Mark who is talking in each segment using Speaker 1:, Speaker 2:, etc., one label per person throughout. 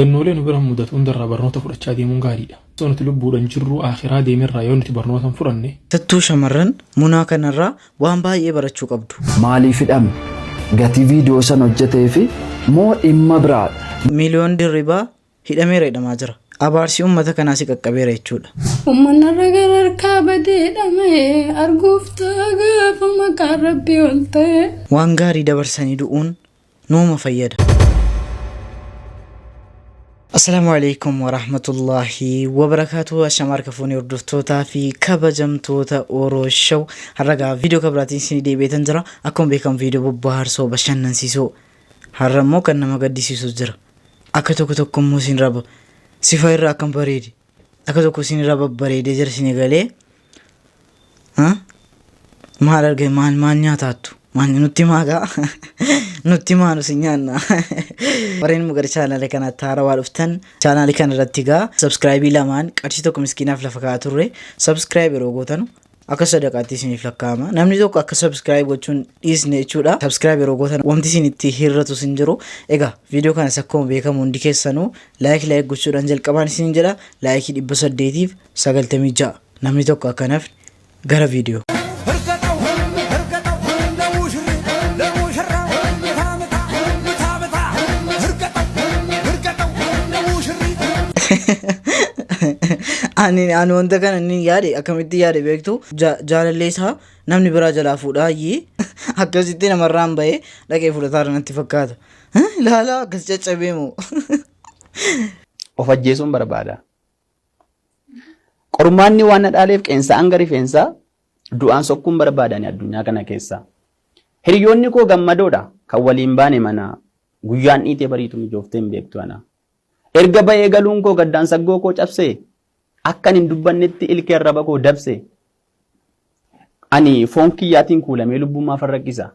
Speaker 1: Gannoolee nu bira mudatu hundarraa barnoota fudhachaa deemuun gaariidha. Osoo nuti lubbuudhaan jirru akhiraa deemerraa yoo nuti barnoota fudhanne.
Speaker 2: Tattuu shamarran munaa kanarraa waan baay'ee barachuu qabdu.
Speaker 3: Maaliif hidhame? Gatii viidiyoo san hojjetee fi moo dhimma biraadha?
Speaker 2: Miliyoon dirribaa hidhameera jedhamaa jira. Abaarsi uummata kanaa si qaqqabeera jechuudha.
Speaker 4: Uummanarra gararkaa badeedhame arguuf gaafa maqaan rabbii ol ta'e.
Speaker 2: Waan gaarii dabarsanii du'uun nooma fayyada. Assalamu alaikum wa rahmatullahi wa barakatuhu. Ashamar kafuuni hordoftoota fi kabajamtoota Oromoo Show. Har'a video kabraatiin isin deebi'eetan jira. Akkuma beekamu video bobbaarsoo bashannansiisoo har'ammoo kan nama gaddisiisu jira. Akka tokko immoo isin raba sifa irraa akkam bareedi. Akka tokko isin raba bareedee jira isin galee. Maal argee maal nyaataattu? Maal nutti maagaa? Nutti maanu si nyaanna. Warreen mugar channel kanatti haarawaa dhuftan channel kana irratti gaa subscribe lamaan qarshii tokko miskiinaaf lafa kaa'aa turre subscribe yeroo gootanu akka sadaqaatti isiniif lakkaa'ama. Namni tokko akka subscribe gochuun dhiisne jechuudha. Subscribe yeroo gootan wanti isin itti hirratu sin jiru. Egaa video kanas akkuma beekamu hundi keessanuu like gochuudhaan jalqabaan isin jedha. Like 896 namni tokko akkanaaf gara video. Ani wanta kana ni yaade akkamitti yaade beektu jaalallee isaa namni biraa jalaa fuudhaa yii akkasitti namarraan bahee dhaqee fudhataa natti fakkaata. Ilaala akkas caccabee moo
Speaker 5: of ajjeesuun barbaada. Qormaanni waan nadhaaleef qeensa hanga rifeensaa du'aan sokkuun barbaadani addunyaa kana keessa. Hiriyoonni koo gammadoodha kan waliin baane mana guyyaan dhiitee bariitu mijooftee hin beektu ana. Erga ba'ee galuun koo gaddaan saggoo koo cabsee akkan hin dubbannetti ilkee arraba koo dabse. Ani foon kiyyaatiin kuulamee lubbummaa farraqqisa.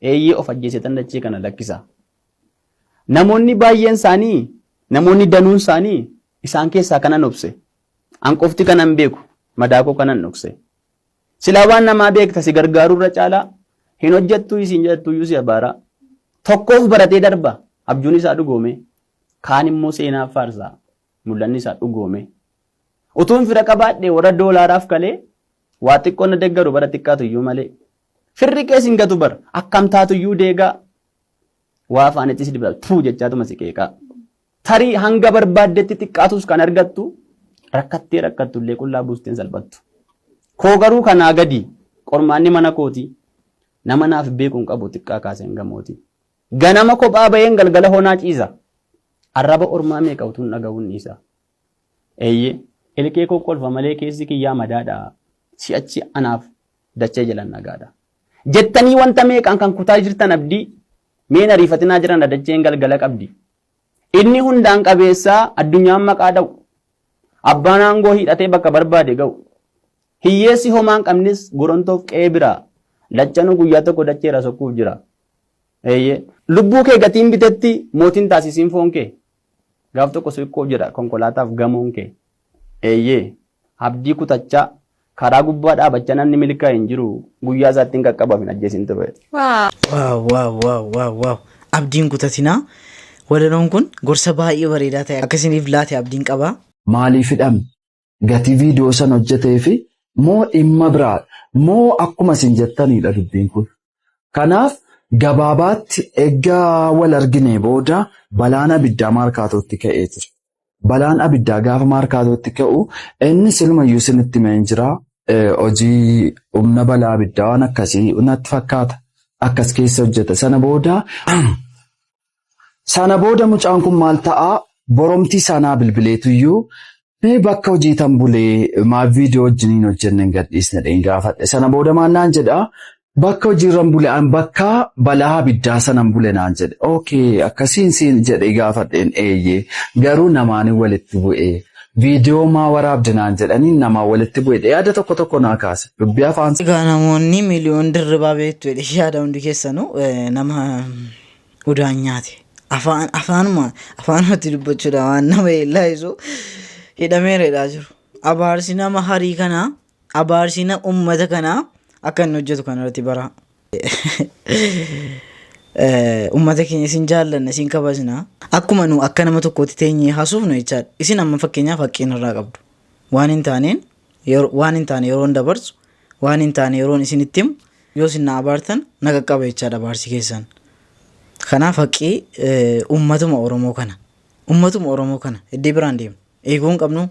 Speaker 5: Eeyyee of ajjeesetan dachee kana lakkisa. Namoonni baay'een isaanii, namoonni danuun isaanii isaan keessaa kanan obse. Anqofti kanan beeku, madaakoo kanan dhokse. Silaa waan namaa beekta si gargaarurra caalaa hin hojjettuu isin jettuyyuu si abaara. Tokkoof baratee darba abjuun isaa dhugoome. Kaan immoo seenaaf faarsaa mul'anni isaa dhugoome. Utuun fira qabaadhee warra doolaaraaf kalee waa xiqqoon na deggaru bara xiqqaatuyyuu malee. Firri keessin gatu bar akkam taatuyyuu deegaa waa afaanittis dibata tuu jechaatuma si qeeqaa. Tarii hanga barbaaddetti xiqqaatus kan argattu rakkattullee qullaa buusteen salphattu. Koo garuu kanaa gadi qormaanni mana kooti nama naaf beekuun qabu xiqqaa kaaseen gamooti. Ganama kophaa baheen galgala honaa ciisa. Arraba ormaa meeqa utuun dhaga'uun dhiisa. Eeyyee ilkee kokkolfa malee keessi kiyyaa madaadha. Si'achi anaaf dachee jalan nagaadha. Jettanii wanta meeqaan kan kutaa jirtan abdii meen ariifatinaa jiran dacheen galgala qabdi. Inni hundaan qabeessaa addunyaan maqaa dha'u. Abbaan aangoo hidhatee bakka barbaade ga'u. Hiyyeessi homaan qabnis gorontoof qe'ee biraa lachanuu guyyaa tokko dacheera sokkuuf jira. Eeyyee lubbuu kee gatiin bitetti mootiin taasisiin foon kee. Gaaf tokko siqqoo jira konkolaataaf gamoon kee. Eeyyee abdii kutachaa karaa gubbaa dhaabachaa namni milkaa hin jiru guyyaa isaatti hin qaqqabaaf hin ajjeesin ture.
Speaker 2: Waaw. Abdiin kutatinaa. Walaloon kun gorsa baay'ee bareedaa ta'e akkasiniif laate abdiin qabaa.
Speaker 3: Maaliif hidhame? Gatii viidiyoo san hojjetee fi moo dhimma biraadha? Moo akkuma isin jettanidha dubbiin kun. Kanaaf gabaabaatti egaa wal argine booda balaan abiddaa maarkaatootti ka'ee jira. Balaan abiddaa gaafa maarkaatootti ka'u inni silumayyuu isinitti meen jira. Hojii humna balaa abiddaa waan akkasii natti fakkaata. Akkas keessa hojjeta. Sana booda mucaan kun maal ta'a? Boromtii sanaa bilbileetuyyuu bakka hojii tan bulee maal viidiyoo wajjiniin hojjenneen gadhiisne dheen gaafadhe. Sana booda maal naan jedhaa? Bakka hojiirran bule bakka balaa abiddaa sanan bule naan jedhe. Okay, akkasiin siin jedhee gaafadheen eeyyee garuu namaan walitti bu'ee viidiyoo maa waraabde naan jedhanii namaan walitti bu'ee yaada tokko naa kaase. Dubbii afaan.
Speaker 2: Egaa namoonni miliyoon dirribaa beektu yaada hundi keessanuu nama udaan nyaate. Afaanumatti dubbachuudha waan nama eelaayisu hidhameeredhaa jiru. Abaarsi nama harii kanaa, abaarsi nama uummata kanaa akka inni hojjetu kanarratti bara. ummata keenya isin jaallanna isin kabajna akkuma nu akka nama tokkotti teenyee haasofnu jechaadha. Isin amma fakkeenyaaf haqqeen irraa qabdu waan hin taaneen yeroon dabarsu waan hin taane yeroon isinitti himu yoo isin na abaartan na qaqqaba jechaadha abaarsi keessan. Kanaaf haqqii ummatuma Oromoo kana iddoo biraan deemu eeguu hin qabnu.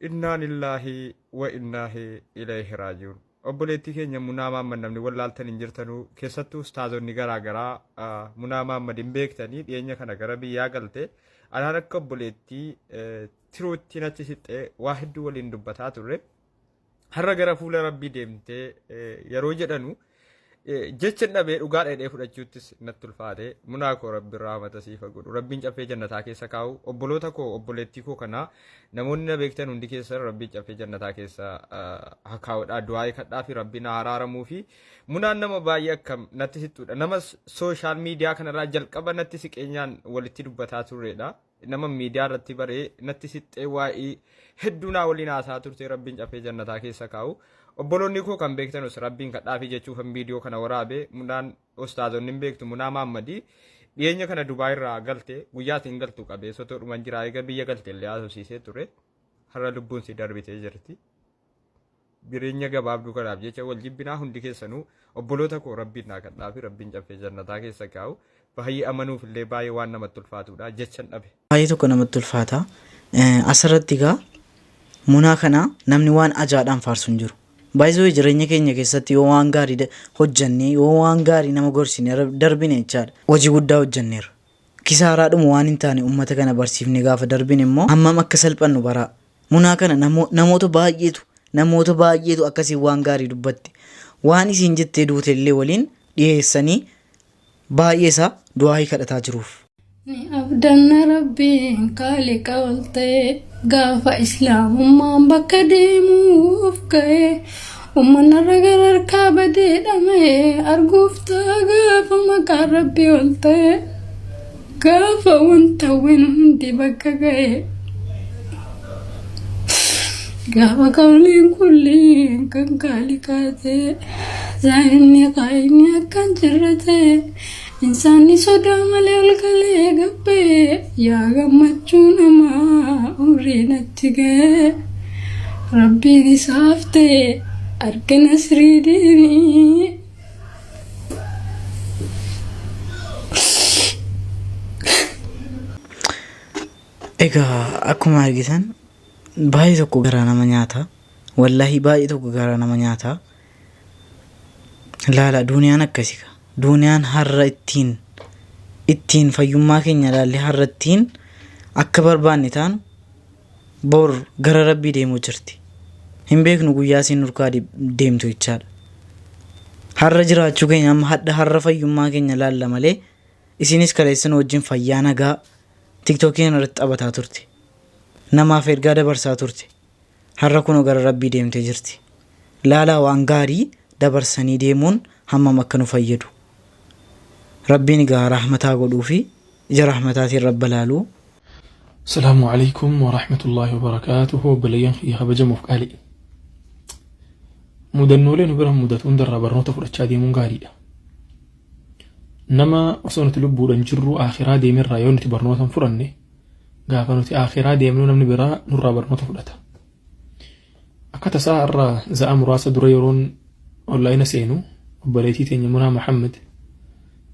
Speaker 6: Innaa lillahi wa innaa ilayhi raaji'uun. Obboleettii keenya Munaa Mahammad namni wallaaltan hin jirtanuu keessattuu ustaazonni garaagaraa Munaa Mahammad hin beektanii dhiyeenya kana gara biyyaa galte anaan akka obboleettii tiruutti natti siqxee waa hedduu waliin dubbataa turre har'a gara fuula Rabbii deemtee yeroo jedhanu jechaan dhabee dhugaa dheedhee fudhachuuttis natti ulfaate Munaa koo Rabbi rahmata siif godhu Rabbiin caffee jannataa keessa kaa'u obboloota koo obboleettii koo kana namoonni na beektan hundi keessa Rabbiin caffee jannataa keessa kaa'udha du'aa kadhaa fi Rabbiin araaramuu fi Munaan nama baay'ee akkam natti siqxudha nama sooshaal miidiyaa kanarraa jalqaba natti siqeenyaan walitti dubbataa turredha nama miidiyaa irratti baree natti siqxee waa'ee hedduu naa waliin haasaa turte Rabbiin caffee jannataa keessa kaa'u. Obboloonni koo kan beektanus Rabbiin kadhaa fi jechuuf viidiyoo kana waraabe Munaan ustaazonni hin beektu Munaa Mahammad dhiyeenya kana Dubaay irraa galte guyyaatiin galtu qabee sotoo dhuman jira eega biyya galte illee haasofsiisee ture har'a lubbuun si darbitee jirti. Jireenya gabaabduu kanaaf jecha wal jibbinaa hundi keessanuu obboloota koo Rabbiin naa kadhaa fi Rabbiin caffee jannataa keessa kaa'u baay'ee amanuuf illee baay'ee waan namatti ulfaatudha jechaan dhabe.
Speaker 2: Baay'ee tokko namatti ulfaata. Asirratti egaa Munaa kana namni waan ajaa'idhaan faarsu hin jiru. Baay'isoo jireenya keenya keessatti yoo waan gaarii hojjannee yoo waan gaarii nama gorsine darbine jechaadha. Hojii guddaa hojjanneera. Kisaaraadhuma waan hin taane uummata kana barsiifne gaafa darbine immoo hammam akka salphannu baraa. Munaa kana namoota baay'eetu akkasii waan gaarii dubbatti. Waan isiin jettee duute illee waliin dhiyeessanii baay'eesaa du'aa kadhataa jiruuf.
Speaker 4: Ni abdanna Rabbiin kaaliqa ol ta'e gaafa islaamummaan bakka deemuuf ka'e uummanni ragaa harkaa badee dhama'e arguuf ta'a gaafa maqaan Rabbii ol ta'e gaafa wanta hundi bakka ga'e gaafa qawliin kulliin kan kaaliqaa ta'e zaahirni qaayini akkan jirra ta'e. Insaanni sodaa malee ol galee gabbee yaa gammachuu namaa umrii natti ga'e Rabbiin isaaf ta'e argina sirii deemee.
Speaker 2: Egaa akkuma argitan baay'ee tokko garaa nama nyaata. Wallaahi baay'ee tokko garaa nama nyaata. Laala duuniyaan akkasii Duuniyaan har'a ittiin fayyummaa keenya ilaallee har'a ittiin akka barbaanne taanu bor gara Rabbii deemuu jirti. Hin beeknu guyyaa isiin nurkaa deemtu jechaadha. Har'a jiraachuu keenya amma har'a fayyummaa keenya ilaalla malee isinis kaleessan wajjin fayyaa nagaa tiktookiin irratti taphataa turte. Namaaf ergaa dabarsaa turte. Har'a kunoo gara Rabbii deemtee jirti. Laalaa waan gaarii dabarsanii deemuun hammam akka nu fayyadu. Rabbiin egaa rahmataa godhuu fi ija rahmataatiin Rabba laaluu.
Speaker 1: Salaamu alaykum wa rahmatullahi wa barakaatuhu. Obboleeyyan kiyya kabajamuuf qaalii. Mudannoolee nu bira mudatu hundarraa barnoota fudhachaa deemuun gaariidha. Nama osoo nuti lubbuudhaan jirru akhiraa deemerraa yoo nuti barnoota hin fudhanne gaafa nuti akhiraa deemnu namni biraa nurraa barnoota fudhata. Akka tasaa irraa za'a muraasa dura yeroon onlaayina seenu obboleettii teenya Munaa Mahammad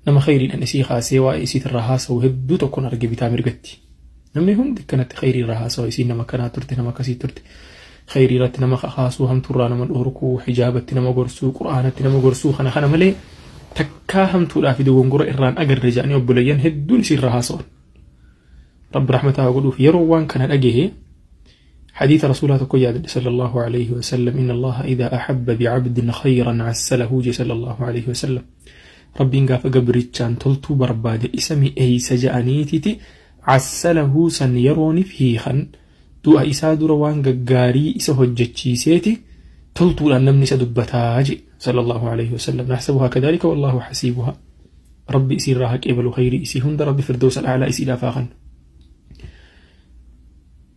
Speaker 1: nama khayriidhaan isii kaasee waa'ee isiitirraa haasa'u hedduu tokkoon arge bitaa mirgatti. Namni hundi kanatti khayriirraa haasa'u isiin nama kanaa turte nama akkasii turte. Khayriirratti nama haasuu hamtuurraa nama dhorkuu hijaabatti nama gorsuu quraanatti nama gorsuu kana malee takkaa hamtuudhaa fi dogongora irraan agarre jedhanii obboleeyyan hedduun isiirraa haasa'u. Rabbi rahmataa godhuuf yeroo waan kana dhagahe حديث رسول الله صلى الله عليه وسلم إن الله إذا أحب بعبد خيرا عسله صلى الله عليه وسلم ربي قاف قبرتشان تلتو برباد اسمي أي سجانيتي عسله سن يروني فيخا دو إساد روان قاري إسهجتشي سيتي تلتو لنمني سدبتاج صلى الله عليه وسلم نحسبها كذلك والله حسيبها ربي إسيرها كيبل خيري إسيهن ربي فردوس الأعلى إسي لافاقا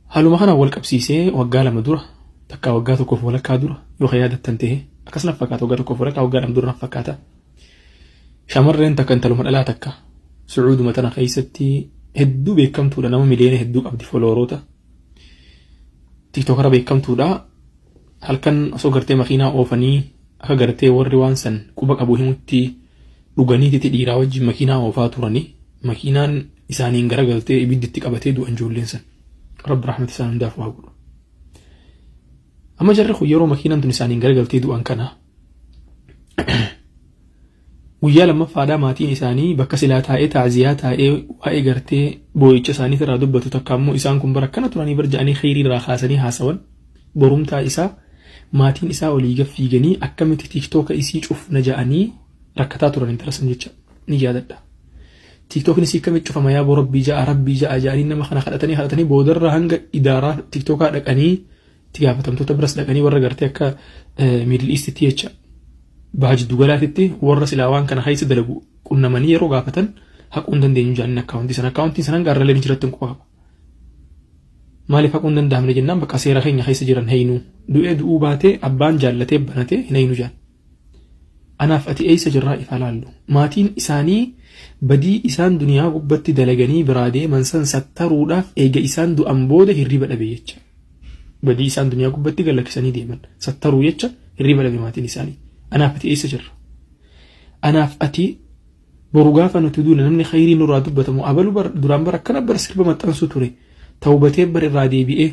Speaker 1: هلو مخنا والكبسيسي وقال مدورة تكا وقاتو كوف ولكا دورة يو خيادة تنتهي أكسنا فكاتا وقاتو كوف ولكا وقال مدورة فكاتا shamarreen takka intaluma dhalaa takka Sucuuduma tana keessatti hedduu beekamtuudha nama miliyoona hedduu qabdi followeroota TikTokera beekamtuudha halkan osoo gartee makiinaa oofanii akka gartee warri waan san quba qabu himutti dhuganii titi dhiiraa wajjin makiinaa oofaa turanii makiinaan isaaniin garagaltee ibidditti qabatee du'an ijoolleen san rabbi rahmata isaan hundaaf waa godhu amma jarri kun yeroo makiinaan tun isaaniin garagaltee du'an kana guyyaa lammaffaadhaa maatiin isaanii bakka silaa taa'ee taaziyaa taa'ee waa'ee gartee boo'icha isaanii irraa dubbatu takka ammoo isaan kun bara akkana turanii barja'anii khayrii irraa kaasanii haasawan borumtaa isaa maatiin isaa olii gaffiiganii akkamitti TikToka isii cufna ja'anii rakkataa turan intarasan jecha ni yaadadha. TikTokni isii kamitti cufama yaa rabbii ja'a ja'anii nama kana kadhatanii boodarra hanga idaaraa TikTokaa dhaqanii itti gaafatamtoota biras dhaqanii warra gartee akka Middle East jecha baaj dugalaatitti warra silaa waan kana keessa dalagu qunnamanii yeroo gaafatan haquun dandeenyu jaanni akkaawuntii sanan gaarralee ni jiratti quba qaba. Maaliif haquun danda'amne jennaan bakka seera keenya keessa jiran heeynu du'ee du'uu baatee abbaan jaallatee banatee hin heeynu jaan. Anaaf ati eessa jirraa ifa laallu maatiin isaanii badii isaan duniyaa gubbatti dalaganii biraa deeman san sattaruudhaaf eega isaan du'an booda hirriba dhabe jecha. Badii isaan duniyaa gubbatti galakkisanii deeman sattaruu jecha hirriba dhabe maatiin isaanii. Anaaf ati eessa jirra? Anaaf ati boru gaafa nuti duuna namni khayrii nurraa dubbatamu abalu duraan bara akkana bara sirba maxxansu ture tawbatee bar irraa deebi'ee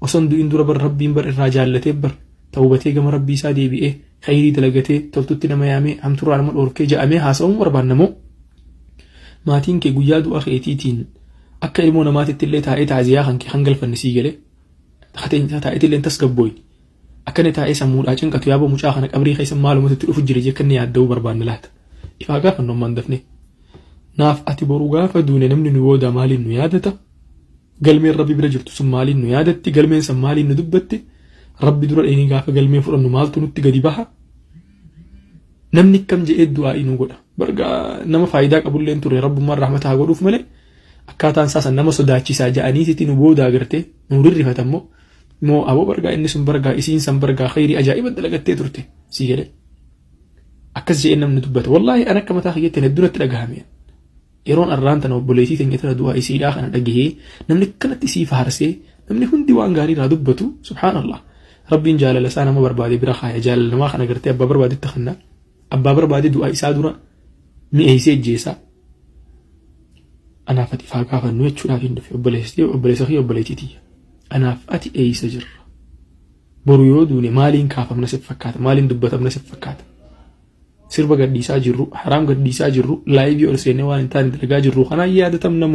Speaker 1: osoo du'in dura bar rabbiin bar irraa jaallatee bar tawbatee gama rabbii isaa deebi'ee khayrii dalagatee toltutti nama yaamee hamturraa nama dhorkee ja'amee haasa'uun barbaannamoo maatiin kee guyyaa du'a keetiitiin akka ilmoo namaatitti illee taa'ee taaziyaa kan kee hangalfanne sii galee taa'ee illee tasgabbooyi. Akkana taa'ee sammuudhaa cinqatu yaaba mucaa kana qabrii keessa maalumatti dhufu jira jee kanni yaadda'uu barbaanne laata. Ifaa gaafa nommaan dafne. Naaf ati boru gaafa duune namni nu booda maaliin nu yaadata? Galmeen rabbi bira jirtu sun maaliin nu yaadatti? Galmeen san maaliin nu dubbatti? Rabbi dura dheenii gaafa galmee fudhannu maaltu nutti gadi baha? Namni kam je'ee du'aa inuu godha. Bargaa nama faayidaa qabulleen ture rabbummaan rahmata haa godhuuf malee akkaataan isaa san nama sodaachisaa ja'anii sitti nu booda agartee nu rirrifatammoo moo aboo bargaa inni sun bargaa isiin san bargaa khayrii ajaa'iba dalagattee turte sii galee akkas je'ee namni dubbata wallaahi an akka mataa kiyyaatti hedduutti dhagahame yeroon arraan tana obboleettii teenya tana du'aa isiidhaa kana dhagahee namni kanatti isii faarsee namni hundi waan gaarii irraa dubbatu subhaanallah rabbiin jaalala isaa nama barbaade bira kaaya jaalala namaa kana gartee abbaa barbaadetti kannaa abbaa barbaade du'aa isaa dura mi'eessee ejjeessaa anaaf ati faa gaafannu jechuudhaaf hin dhufe obboleessa kiyya obboleettiitiyya. Anaaf ati eessa jirra? Boru yoo duune maaliin kaafamna si fakkaata? Maaliin dubbatamna si fakkaata? Sirba gadhiisaa jirru, haraam gadhiisaa jirru, laayivii ol seenee waan hin taane dalagaa jirru kanaan yaadatamna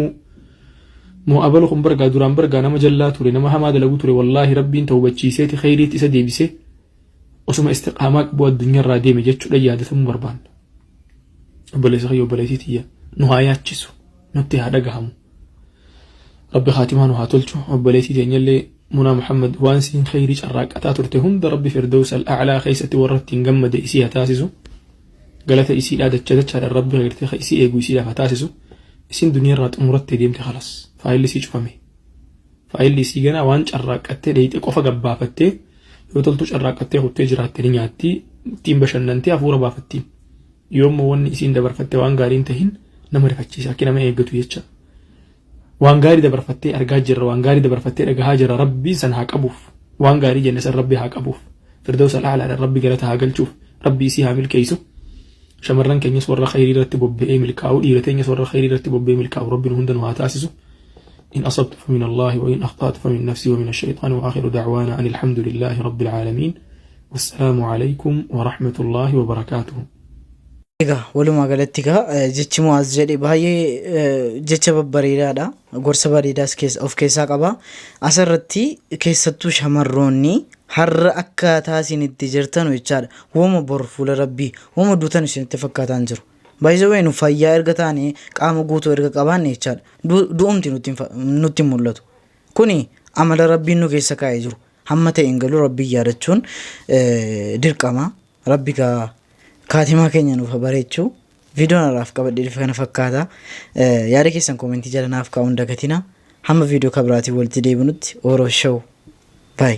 Speaker 1: moo abalu kun bargaa duraan bargaa nama jallaa ture nama hamaa dalagu ture wallaahi rabbiin tawbachiiseeti khayriitti isa deebisee osuma istiqaamaa qabu addunyaarraa deeme jechuudha yaadatamuu barbaanna. Obboleessa kiyya obboleessitiyya nu haa yaachisu nutti haa dhagahamu. ربي خاتمان وهاتلشو وبليتي تنيلي منا محمد وانسين خيري شراك أتاترته هند ربي فردوس الأعلى خيسة ورت تنجمد إسيها تاسسو قالت إسي لا دتشدت على الرب غيرتي خيسي إيجو إسي لا فتاسسو إسين دنيا رات أمرت ديمتي خلاص فايل لي سيج فمي فايل لي سيجنا وان شراك أتى ليت قفا جبا فتى يوتلتو شراك أتى هو تجرات تنياتي تيم بشننتي أفورا بافتي يوم وان إسين دبر فتى وان قارين تهين نمر فتشي ساكنا ما يجتو يتشا waan gaarii dabarfattee argaa jirra waan gaarii dabarfattee dhagahaa jirra rabbii san haa qabuuf waan gaarii jenne san rabbii haa qabuuf firdawsa al'aalaadhaan rabbi galata haa galchuuf rabbii isii haa milkeessu shamarran keenyas warra khayrii irratti bobba'ee milkaa'u dhiira teenyas warra khayrii irratti bobba'ee milkaa'u rabbiin hundanuu haa taasisu إن أصبت فمن الله وإن أخطأت فمن نفسي ومن الشيطان وآخر دعوانا أن الحمد لله رب العالمين والسلام عليكم ورحمة الله وبركاته.
Speaker 2: Egaa walumaa galatti jechi Mu'aaz jedhe baay'ee jecha babbareedaadha. Gorsa bareedaas of keessaa qaba. Asirratti keessattuu shamarroonni har'a akkaataa isin itti jirtan jechaadha. Wooma bor fuula rabbii wooma duutan isinitti fakkaataan jiru. Baay'ee nu fayyaa erga taane qaama guutuu erga qabaanne jechaadha. Du'umti nutti mul'atu. Kuni amala rabbiin nu keessa kaa'ee jiru. Hamma ta'een galuu rabbii yaadachuun dirqama. Rabbi kaatimaa keenya nuuf bareechuu viidiyoon irraaf qabadhee kana fakkaata. Yaada keessan koomentii jala naaf kaa'uun dagatina. Hamma viidiyoo kabiraatiin walitti deebinutti Orooshow. Bye.